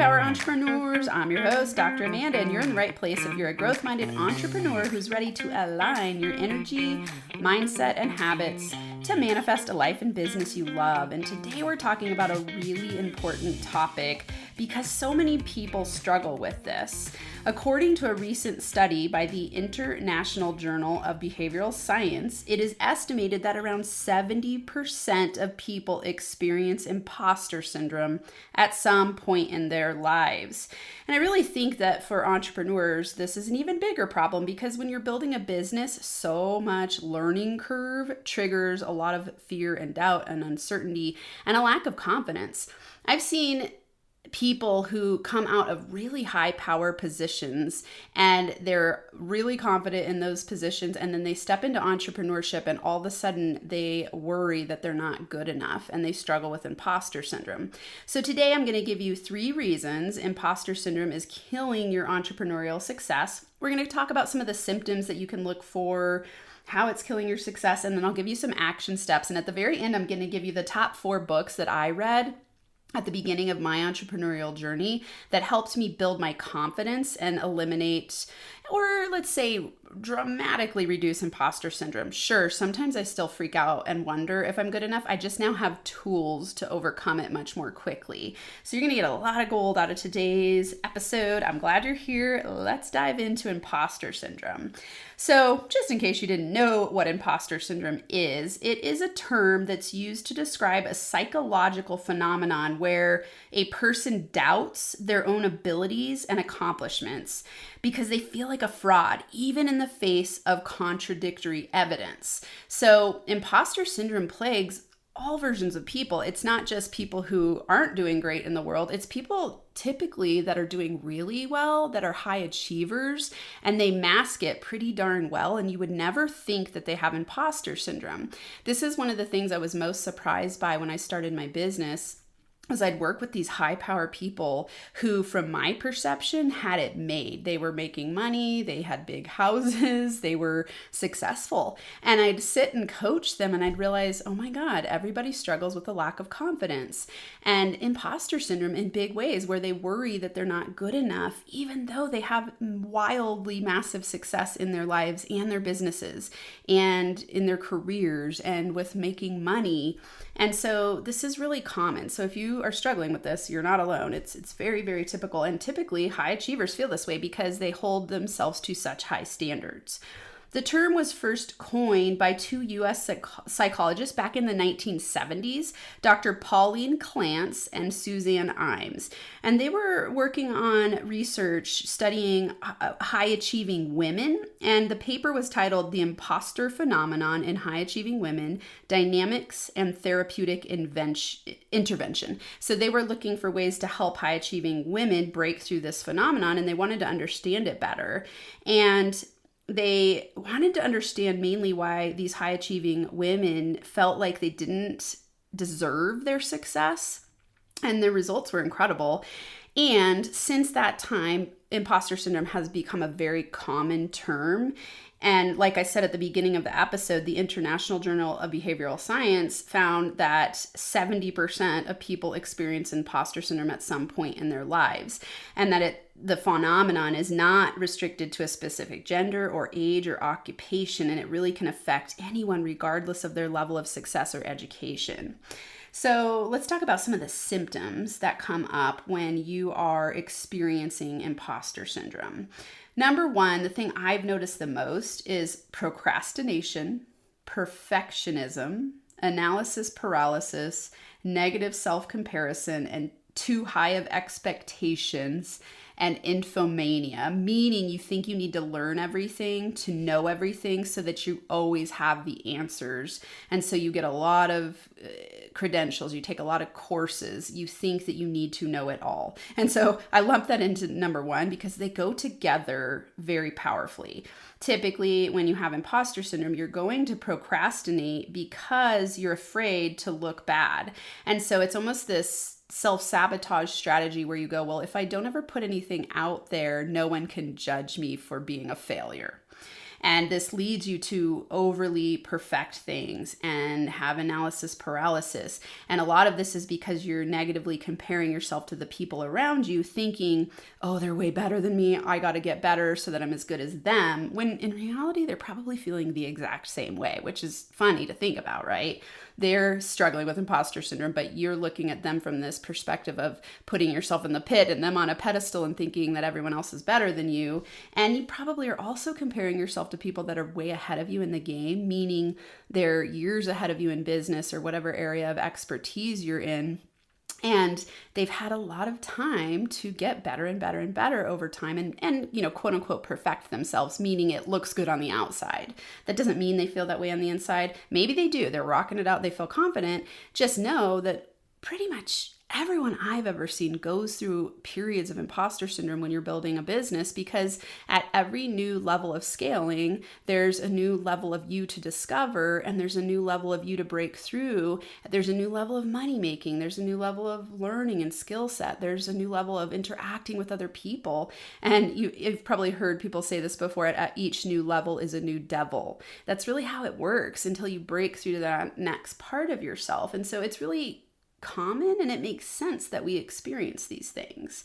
Power Entrepreneurs. I'm your host, Dr. Amanda, and you're in the right place if you're a growth-minded entrepreneur who's ready to align your energy, mindset, and habits to manifest a life and business you love. And today we're talking about a really important topic because so many people struggle with this. According to a recent study by the International Journal of Behavioral Science, it is estimated that around 70% of people experience imposter syndrome at some point in their lives. And I really think that for entrepreneurs, this is an even bigger problem because when you're building a business, so much learning curve triggers a lot of fear and doubt and uncertainty and a lack of confidence. I've seen people who come out of really high power positions and they're really confident in those positions, and then they step into entrepreneurship and all of a sudden they worry that they're not good enough and they struggle with imposter syndrome. So today I'm going to give you 3 reasons imposter syndrome is killing your entrepreneurial success. We're going to talk about some of the symptoms that you can look for, how it's killing your success, and then I'll give you some action steps. And at the very end, I'm going to give you the top 4 books that I read at the beginning of my entrepreneurial journey that helped me build my confidence and eliminate, or let's say dramatically reduce imposter syndrome. Sure, sometimes I still freak out and wonder if I'm good enough. I just now have tools to overcome it much more quickly. So you're going to get a lot of gold out of today's episode. I'm glad you're here. Let's dive into imposter syndrome. So just in case you didn't know what imposter syndrome is, it is a term that's used to describe a psychological phenomenon where a person doubts their own abilities and accomplishments because they feel like a fraud, even in the face of contradictory evidence. So imposter syndrome plagues all versions of people. It's not just people who aren't doing great in the world. It's people typically that are doing really well, that are high achievers, and they mask it pretty darn well. And you would never think that they have imposter syndrome. This is one of the things I was most surprised by when I started my business. Was I'd work with these high power people who, from my perception, had it made. They were making money, they had big houses, they were successful. And I'd sit and coach them and I'd realize, oh my God, everybody struggles with a lack of confidence and imposter syndrome in big ways where they worry that they're not good enough, even though they have wildly massive success in their lives and their businesses and in their careers and with making money. And so this is really common. So if you are struggling with this, you're not alone. It's very, very typical. And typically high achievers feel this way because they hold themselves to such high standards. The term was first coined by 2 U.S. psychologists back in the 1970s, Dr. Pauline Clance and Suzanne Imes. And they were working on research studying high-achieving women. And the paper was titled The Imposter Phenomenon in High-Achieving Women, Dynamics and Therapeutic Intervention. So they were looking for ways to help high-achieving women break through this phenomenon, and they wanted to understand it better. And they wanted to understand mainly why these high-achieving women felt like they didn't deserve their success, and the results were incredible. And since that time, imposter syndrome has become a very common term. And like I said at the beginning of the episode, the International Journal of Behavioral Science found that 70% of people experience imposter syndrome at some point in their lives, and that the phenomenon is not restricted to a specific gender or age or occupation, and it really can affect anyone regardless of their level of success or education. So let's talk about some of the symptoms that come up when you are experiencing imposter syndrome. Number 1, the thing I've noticed the most is procrastination, perfectionism, analysis paralysis, negative self-comparison, and too high of expectations, and infomania, meaning you think you need to learn everything, to know everything so that you always have the answers. And so you get a lot of credentials, you take a lot of courses, you think that you need to know it all. And so I lump that into number 1 because they go together very powerfully. Typically, when you have imposter syndrome, you're going to procrastinate because you're afraid to look bad. And so it's almost this self-sabotage strategy where you go, well, if I don't ever put anything out there, no one can judge me for being a failure. And this leads you to overly perfect things and have analysis paralysis. And a lot of this is because you're negatively comparing yourself to the people around you, thinking, oh, they're way better than me. I got to get better so that I'm as good as them. When in reality, they're probably feeling the exact same way, which is funny to think about, right? They're struggling with imposter syndrome, but you're looking at them from this perspective of putting yourself in the pit and them on a pedestal and thinking that everyone else is better than you. And you probably are also comparing yourself to people that are way ahead of you in the game, meaning they're years ahead of you in business or whatever area of expertise you're in. And they've had a lot of time to get better and better and better over time and quote unquote, perfect themselves, meaning it looks good on the outside. That doesn't mean they feel that way on the inside. Maybe they do. They're rocking it out. They feel confident. Just know that pretty much everyone I've ever seen goes through periods of imposter syndrome when you're building a business, because at every new level of scaling, there's a new level of you to discover, and there's a new level of you to break through. There's a new level of money making. There's a new level of learning and skill set. There's a new level of interacting with other people. And you've probably heard people say this before, at each new level is a new devil. That's really how it works until you break through to that next part of yourself. And so it's really common, and it makes sense that we experience these things.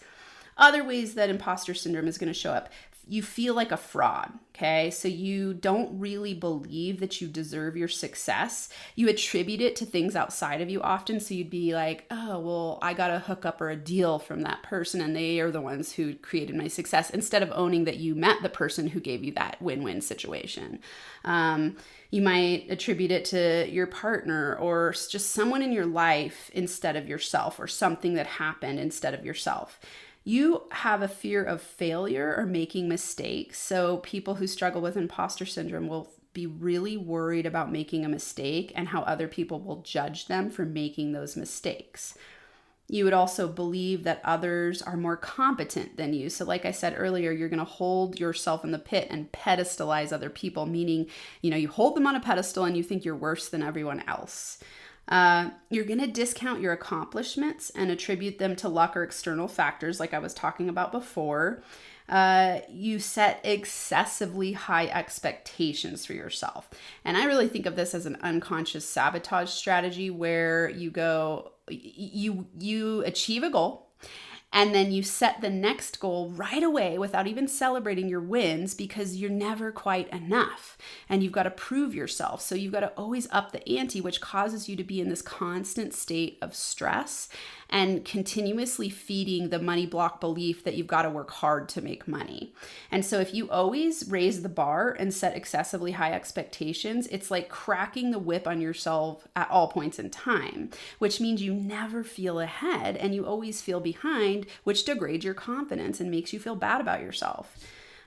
Other ways that imposter syndrome is going to show up: you feel like a fraud, okay? So you don't really believe that you deserve your success. You attribute it to things outside of you often. So you'd be like, oh, well, I got a hookup or a deal from that person, and they are the ones who created my success, instead of owning that you met the person who gave you that win-win situation. You might attribute it to your partner or just someone in your life instead of yourself, or something that happened instead of yourself. You have a fear of failure or making mistakes. So people who struggle with imposter syndrome will be really worried about making a mistake and how other people will judge them for making those mistakes. You would also believe that others are more competent than you. So like I said earlier, you're going to hold yourself in the pit and pedestalize other people, meaning, you hold them on a pedestal and you think you're worse than everyone else. You're going to discount your accomplishments and attribute them to luck or external factors, like I was talking about before. You set excessively high expectations for yourself. And I really think of this as an unconscious sabotage strategy, where you go, you achieve a goal, and then you set the next goal right away without even celebrating your wins, because you're never quite enough and you've got to prove yourself. So you've got to always up the ante, which causes you to be in this constant state of stress and continuously feeding the money block belief that you've got to work hard to make money. And so if you always raise the bar and set excessively high expectations, it's like cracking the whip on yourself at all points in time, which means you never feel ahead and you always feel behind, which degrades your confidence and makes you feel bad about yourself.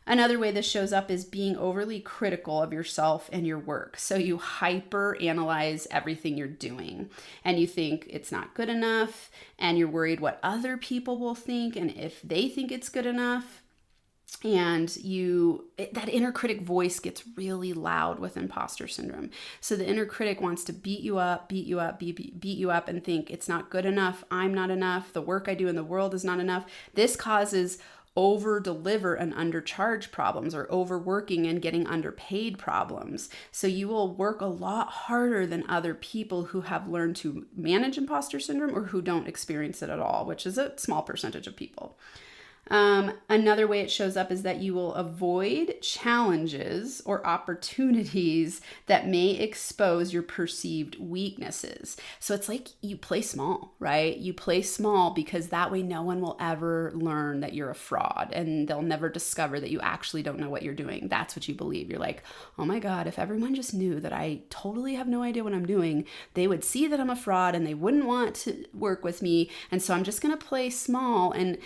Another way this shows up is being overly critical of yourself and your work. So you hyper analyze everything you're doing and you think it's not good enough, and you're worried what other people will think and if they think it's good enough. And that inner critic voice gets really loud with imposter syndrome. So the inner critic wants to beat you up, and think it's not good enough. I'm not enough. The work I do in the world is not enough. This causes over deliver and undercharge problems, or overworking and getting underpaid problems. So you will work a lot harder than other people who have learned to manage imposter syndrome or who don't experience it at all, which is a small percentage of people. Another way it shows up is that you will avoid challenges or opportunities that may expose your perceived weaknesses. So it's like you play small, right? You play small because that way no one will ever learn that you're a fraud, and they'll never discover that you actually don't know what you're doing. That's what you believe. You're like, oh my God, if everyone just knew that I totally have no idea what I'm doing, they would see that I'm a fraud and they wouldn't want to work with me. And so I'm just going to play small and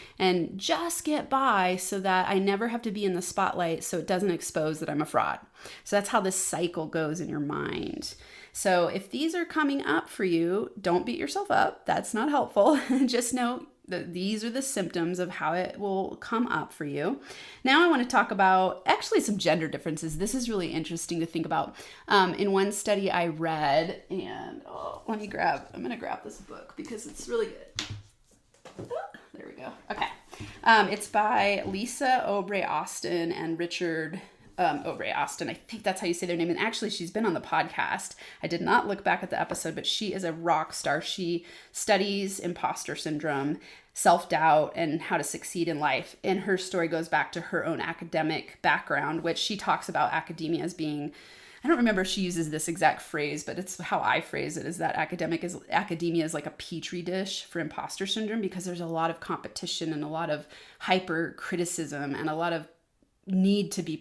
just get by so that I never have to be in the spotlight, so it doesn't expose that I'm a fraud. So that's how this cycle goes in your mind. So if these are coming up for you, don't beat yourself up. That's not helpful. Just know that these are the symptoms of how it will come up for you. Now I want to talk about actually some gender differences. This is really interesting to think about. In one study I read, and I'm going to grab this book because it's really good. There we go. Okay. It's by Lisa Obrey Austin and Richard Ray Austin. I think that's how you say their name. And actually, she's been on the podcast. I did not look back at the episode, but she is a rock star. She studies imposter syndrome, self-doubt, and how to succeed in life. And her story goes back to her own academic background, which she talks about academia as being, I don't remember if she uses this exact phrase, but it's how I phrase it, is that academia is like a petri dish for imposter syndrome, because there's a lot of competition and a lot of hyper criticism and a lot of need to be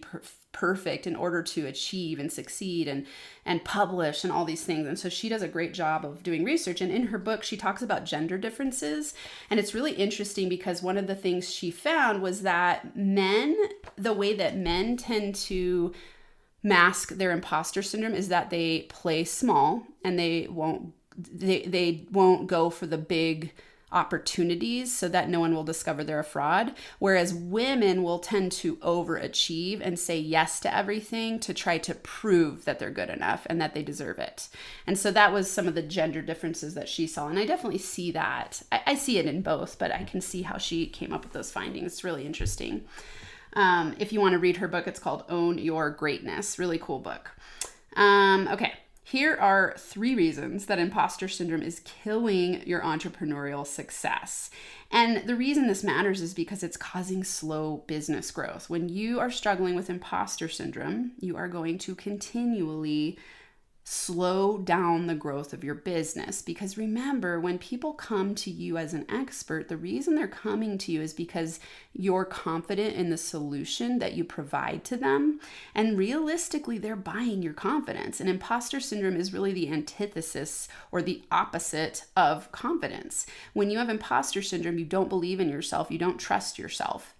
perfect in order to achieve and succeed and publish and all these things. And so she does a great job of doing research. And in her book, she talks about gender differences. And it's really interesting because one of the things she found was that the way that men tend to mask their imposter syndrome is that they play small and they won't go for the big opportunities so that no one will discover they're a fraud. Whereas women will tend to overachieve and say yes to everything to try to prove that they're good enough and that they deserve it. And so that was some of the gender differences that she saw. And I definitely see that. I see it in both, but I can see how she came up with those findings. It's really interesting. If you want to read her book, it's called Own Your Greatness. Really cool book. Okay. Here are 3 reasons that imposter syndrome is killing your entrepreneurial success. And the reason this matters is because it's causing slow business growth. When you are struggling with imposter syndrome, you are going to continually slow down the growth of your business. Because remember, when people come to you as an expert, the reason they're coming to you is because you're confident in the solution that you provide to them. And realistically, they're buying your confidence. And imposter syndrome is really the antithesis or the opposite of confidence. When you have imposter syndrome, you don't believe in yourself, you don't trust yourself.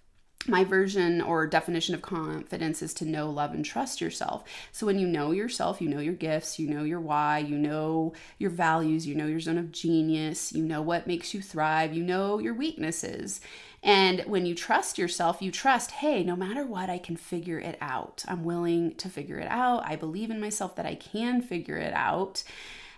My version or definition of confidence is to know, love, and trust yourself. So when you know yourself, you know your gifts, you know your why, you know your values, you know your zone of genius, you know what makes you thrive, you know your weaknesses. And when you trust yourself, you trust, hey, no matter what, I can figure it out. I'm willing to figure it out. I believe in myself that I can figure it out.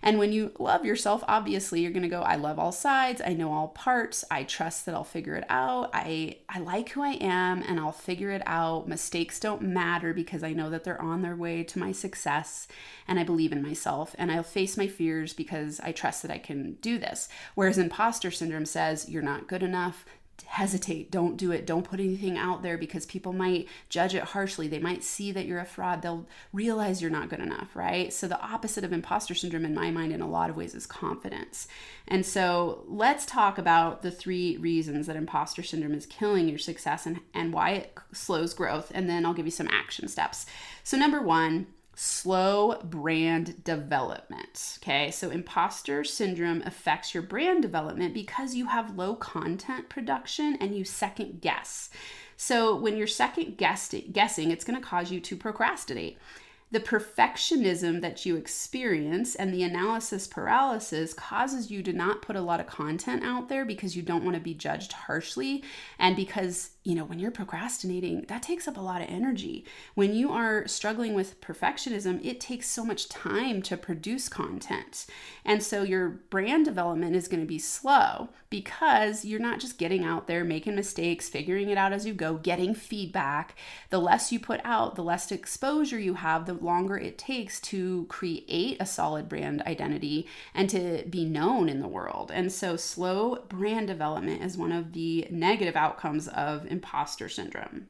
And when you love yourself, obviously you're going to go, I love all sides. I know all parts. I trust that I'll figure it out. I like who I am and I'll figure it out. Mistakes don't matter because I know that they're on their way to my success, and I believe in myself, and I'll face my fears because I trust that I can do this. Whereas imposter syndrome says you're not good enough. Hesitate, don't do it, don't put anything out there because people might judge it harshly. They might see that you're a fraud. They'll realize you're not good enough, right? So the opposite of imposter syndrome in my mind in a lot of ways is confidence. And so let's talk about the 3 reasons that imposter syndrome is killing your success and why it slows growth. And then I'll give you some action steps. So number 1, slow brand development. Okay, so imposter syndrome affects your brand development because you have low content production and you second guess. So when you're second guessing, it's going to cause you to procrastinate. The perfectionism that you experience and the analysis paralysis causes you to not put a lot of content out there because you don't want to be judged harshly. And because, when you're procrastinating, that takes up a lot of energy. When you are struggling with perfectionism, it takes so much time to produce content. And so your brand development is going to be slow because you're not just getting out there, making mistakes, figuring it out as you go, getting feedback. The less you put out, the less exposure you have, the longer it takes to create a solid brand identity and to be known in the world. And so slow brand development is one of the negative outcomes of imposter syndrome.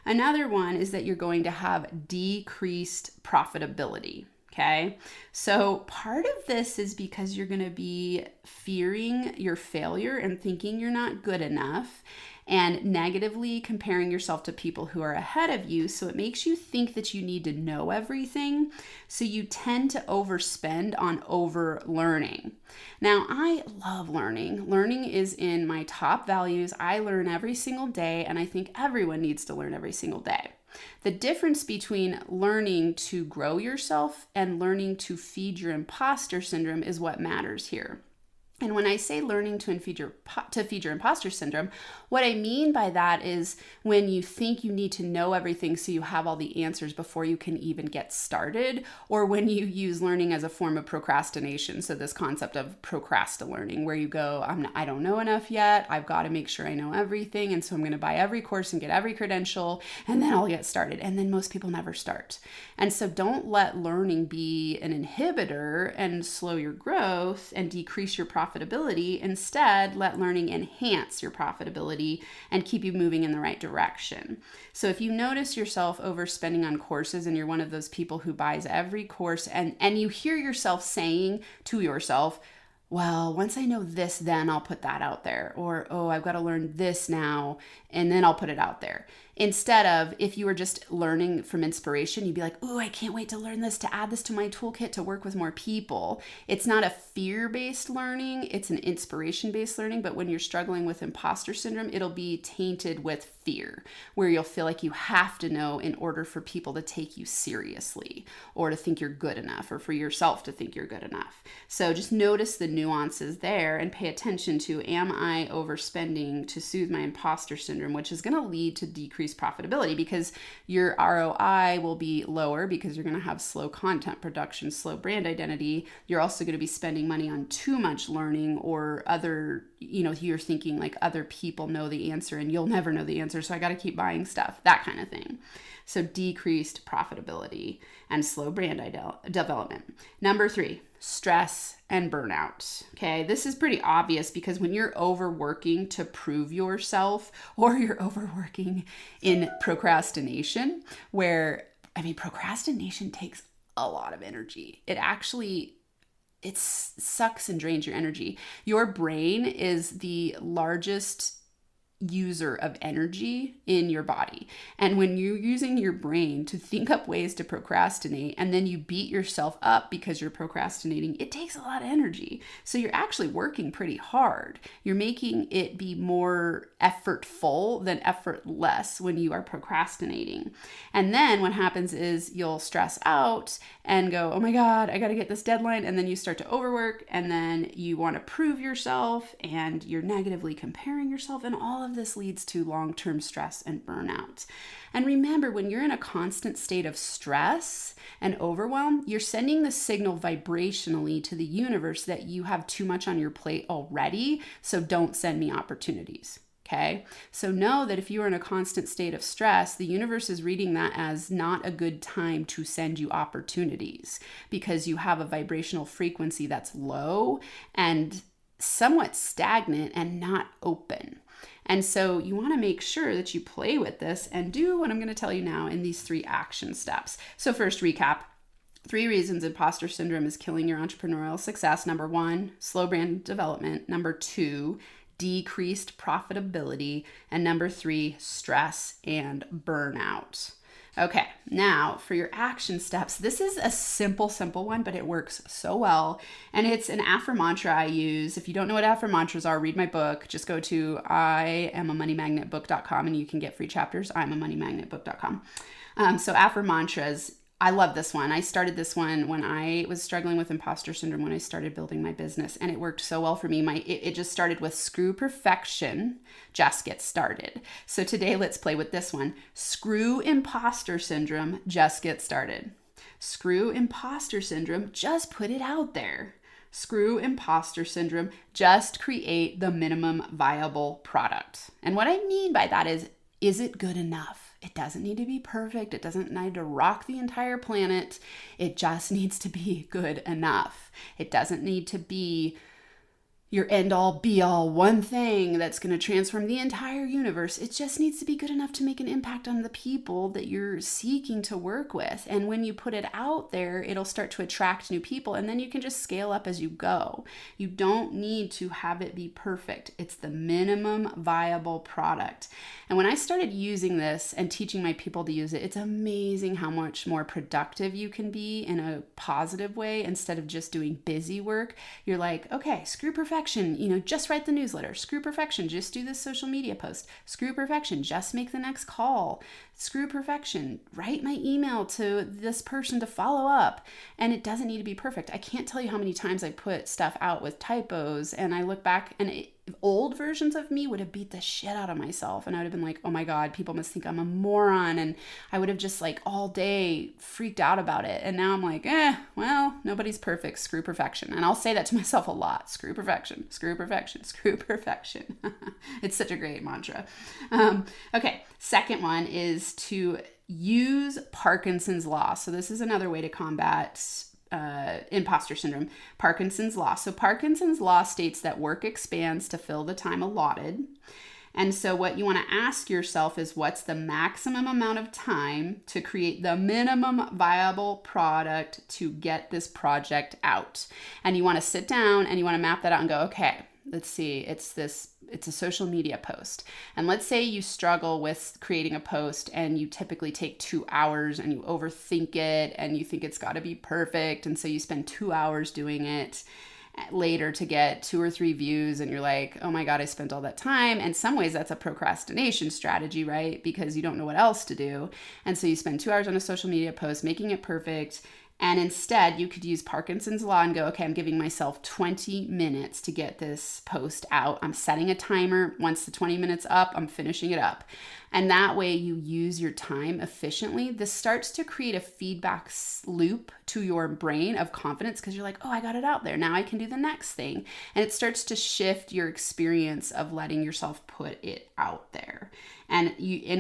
Another one is that you're going to have decreased profitability. Okay, so part of this is because you're going to be fearing your failure and thinking you're not good enough and negatively comparing yourself to people who are ahead of you. So it makes you think that you need to know everything. So you tend to overspend on over learning. Now, I love learning. Learning is in my top values. I learn every single day, and I think everyone needs to learn every single day. The difference between learning to grow yourself and learning to feed your imposter syndrome is what matters here. And when I say learning to feed your imposter syndrome, what I mean by that is when you think you need to know everything so you have all the answers before you can even get started, or when you use learning as a form of procrastination. So this concept of procrasti-learning, where you go, I don't know enough yet. I've got to make sure I know everything. And so I'm going to buy every course and get every credential, and then I'll get started. And then most people never start. And so don't let learning be an inhibitor and slow your growth and decrease your profitability. Instead, let learning enhance your profitability and keep you moving in the right direction. So if you notice yourself overspending on courses and you're one of those people who buys every course and you hear yourself saying to yourself, well, once I know this, then I'll put that out there. Or, oh, I've got to learn this now, and then I'll put it out there. Instead of, if you were just learning from inspiration, you'd be like, oh, I can't wait to learn this, to add this to my toolkit, to work with more people. It's not a fear-based learning, it's an inspiration-based learning. But when you're struggling with imposter syndrome, it'll be tainted with fear, where you'll feel like you have to know in order for people to take you seriously, or to think you're good enough, or for yourself to think you're good enough. So just notice the nuances there and pay attention to, am I overspending to soothe my imposter syndrome, which is going to lead to decreased profitability, because your ROI will be lower because you're going to have slow content production, slow brand identity. You're also going to be spending money on too much learning, or other, you're thinking like other people know the answer and you'll never know the answer, so I got to keep buying stuff, that kind of thing. So decreased profitability and slow brand development. Number 3, stress and burnout. Okay, this is pretty obvious because when you're overworking to prove yourself, or you're overworking in procrastination, procrastination takes a lot of energy. It sucks and drains your energy. Your brain is the largest user of energy in your body. And when you're using your brain to think up ways to procrastinate, and then you beat yourself up because you're procrastinating, it takes a lot of energy. So you're actually working pretty hard. You're making it be more effortful than effortless when you are procrastinating. And then what happens is you'll stress out and go, oh my God, I got to get this deadline. And then you start to overwork, and then you want to prove yourself, and you're negatively comparing yourself, and all of this leads to long-term stress and burnout. And remember, when you're in a constant state of stress and overwhelm, you're sending the signal vibrationally to the universe that you have too much on your plate already, so don't send me opportunities. Okay, so know that if you are in a constant state of stress, the universe is reading that as not a good time to send you opportunities, because you have a vibrational frequency that's low and somewhat stagnant and not open. And so you want to make sure that you play with this and do what I'm going to tell you now in these 3 action steps. So first, recap. 3 reasons imposter syndrome is killing your entrepreneurial success. Number 1, slow brand development. Number 2, decreased profitability. And number 3, stress and burnout. Okay, now for your action steps, this is a simple one, but it works so well. And it's an affirmantra I use. If you don't know what affirmantras are, read my book. Just go to IamAmoneyMagnetBook.com and you can get free chapters, IamAmoneyMagnetBook.com. So affirmantras, I love this one. I started this one when I was struggling with imposter syndrome when I started building my business, and it worked so well for me. It just started with screw perfection, just get started. So today let's play with this one. Screw imposter syndrome, just get started. Screw imposter syndrome, just put it out there. Screw imposter syndrome, just create the minimum viable product. And what I mean by that is it good enough? It doesn't need to be perfect. It doesn't need to rock the entire planet. It just needs to be good enough. It doesn't need to be your end all be all one thing that's going to transform the entire universe. It just needs to be good enough to make an impact on the people that you're seeking to work with. And when you put it out there, it'll start to attract new people, and then you can just scale up as you go. You don't need to have it be perfect. It's the minimum viable product. And when I started using this and teaching my people to use it, it's amazing how much more productive you can be in a positive way. Instead of just doing busy work, you're like, okay, screw perfection. perfection, just write the newsletter. Screw perfection, just do this social media post. Screw perfection, just make the next call. Screw perfection, write my email to this person to follow up. And it doesn't need to be perfect. I can't tell you how many times I put stuff out with typos and I look back and old versions of me would have beat the shit out of myself. And I would have been like, oh my God, people must think I'm a moron. And I would have just all day freaked out about it. And now I'm like, well, nobody's perfect. Screw perfection. And I'll say that to myself a lot. Screw perfection, screw perfection, screw perfection. It's such a great mantra. Okay. Second one is to use Parkinson's law. So this is another way to combat imposter syndrome. Parkinson's law. So Parkinson's law states that work expands to fill the time allotted. And so what you want to ask yourself is, what's the maximum amount of time to create the minimum viable product to get this project out? And you want to sit down and you want to map that out and go, okay, let's see, it's a social media post. And let's say you struggle with creating a post and you typically take 2 hours and you overthink it and you think it's got to be perfect. And so you spend 2 hours doing it later to get 2 or 3 views. And you're like, oh my God, I spent all that time. And in some ways that's a procrastination strategy, right? Because you don't know what else to do. And so you spend 2 hours on a social media post, making it perfect. And instead, you could use Parkinson's law and go, okay, I'm giving myself 20 minutes to get this post out. I'm setting a timer. Once the 20 minutes up, I'm finishing it up. And that way you use your time efficiently. This starts to create a feedback loop to your brain of confidence because you're like, oh, I got it out there. Now I can do the next thing. And it starts to shift your experience of letting yourself put it out there. And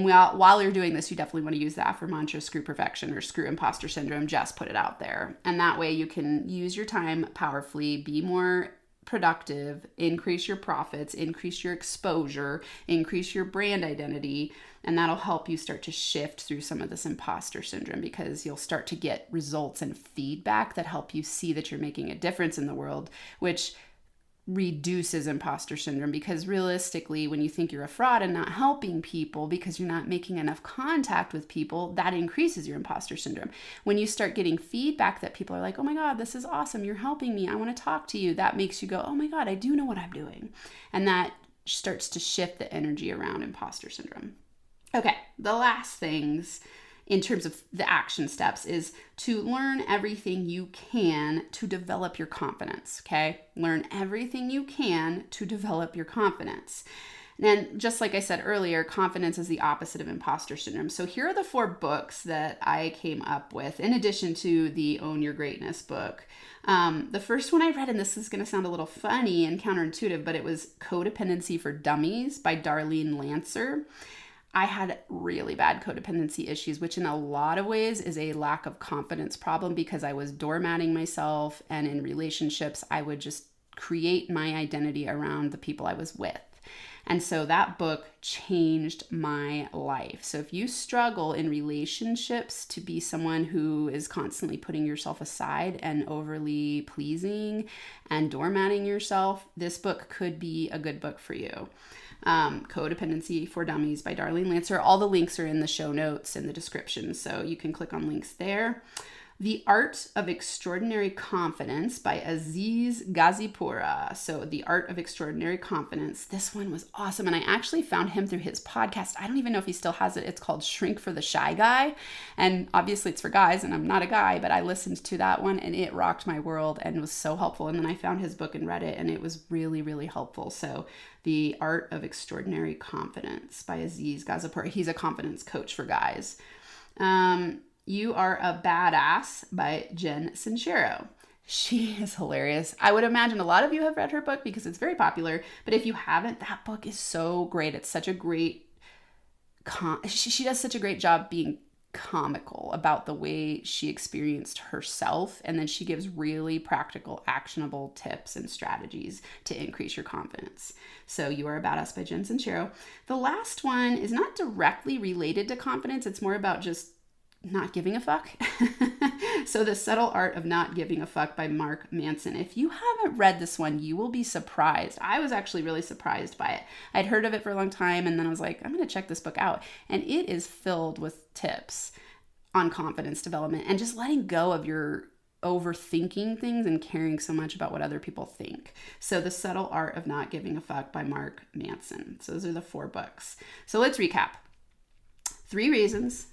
while you're doing this, you definitely want to use the AFR mantra, screw perfection or screw imposter syndrome, just put it out there. And that way you can use your time powerfully, be more productive, increase your profits, increase your exposure, increase your brand identity, and that'll help you start to shift through some of this imposter syndrome because you'll start to get results and feedback that help you see that you're making a difference in the world, which reduces imposter syndrome. Because realistically, when you think you're a fraud and not helping people because you're not making enough contact with people, that increases your imposter syndrome. When you start getting feedback that people are like, oh my God, this is awesome, you're helping me, I want to talk to you, that makes you go, oh my God, I do know what I'm doing. And that starts to shift the energy around imposter syndrome. Okay, the last things in terms of the action steps is to learn everything you can to develop your confidence, okay? Learn everything you can to develop your confidence. And just like I said earlier, confidence is the opposite of imposter syndrome. So here are the 4 books that I came up with, in addition to the Own Your Greatness book. The first one I read, and this is going to sound a little funny and counterintuitive, but it was Codependency for Dummies by Darlene Lancer. I had really bad codependency issues, which in a lot of ways is a lack of confidence problem because I was doormatting myself, and in relationships, I would just create my identity around the people I was with. And so that book changed my life. So if you struggle in relationships to be someone who is constantly putting yourself aside and overly pleasing and doormatting yourself, this book could be a good book for you. Codependency for Dummies by Darlene Lancer. All the links are in the show notes and the description, so you can click on links there. The Art of Extraordinary Confidence by Aziz Gazipura. So The Art of Extraordinary Confidence. This one was awesome. And I actually found him through his podcast. I don't even know if he still has it. It's called Shrink for the Shy Guy. And obviously it's for guys and I'm not a guy, but I listened to that one and it rocked my world and was so helpful. And then I found his book and read it and it was really, really helpful. So The Art of Extraordinary Confidence by Aziz Gazipura. He's a confidence coach for guys. You Are a Badass by Jen Sincero. She is hilarious. I would imagine a lot of you have read her book because it's very popular, but if you haven't, that book is so great. It's such a great, she does such a great job being comical about the way she experienced herself, and then she gives really practical, actionable tips and strategies to increase your confidence. So You Are a Badass by Jen Sincero. The last one is not directly related to confidence. It's more about just not giving a fuck. So The Subtle Art of Not Giving a Fuck by Mark Manson. If you haven't read this one, you will be surprised. I was actually really surprised by it. I'd heard of it for a long time, and then I was like, I'm going to check this book out. And it is filled with tips on confidence development and just letting go of your overthinking things and caring so much about what other people think. So The Subtle Art of Not Giving a Fuck by Mark Manson. So those are the 4 books. So let's recap. 3 reasons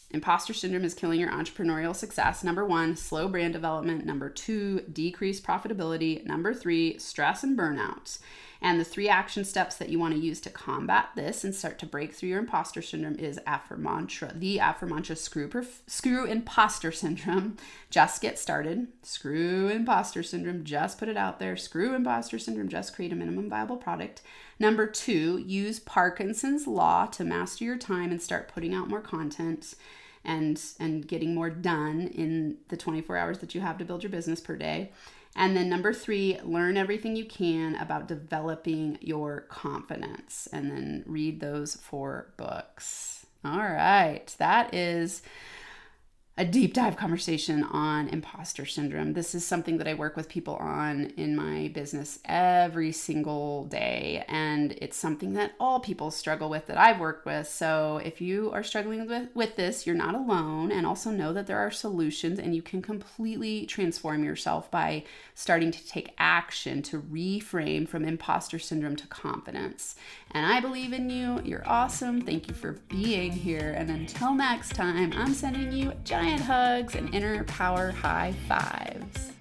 imposter syndrome is killing your entrepreneurial success. Number 1, slow brand development. Number 2, decreased profitability. Number 3, stress and burnout. And the 3 action steps that you want to use to combat this and start to break through your imposter syndrome is the Afro-Mantra screw imposter syndrome. Just get started. Screw imposter syndrome. Just put it out there. Screw imposter syndrome. Just create a minimum viable product. Number 2, use Parkinson's law to master your time and start putting out more content and getting more done in the 24 hours that you have to build your business per day. And then number 3, learn everything you can about developing your confidence, and then read those 4 books. All right, that is a deep dive conversation on imposter syndrome. This is something that I work with people on in my business every single day. And it's something that all people struggle with that I've worked with. So if you are struggling with this, you're not alone. And also know that there are solutions, and you can completely transform yourself by starting to take action to reframe from imposter syndrome to confidence. And I believe in you. You're awesome. Thank you for being here. And until next time, I'm sending you giant hugs and inner power high fives.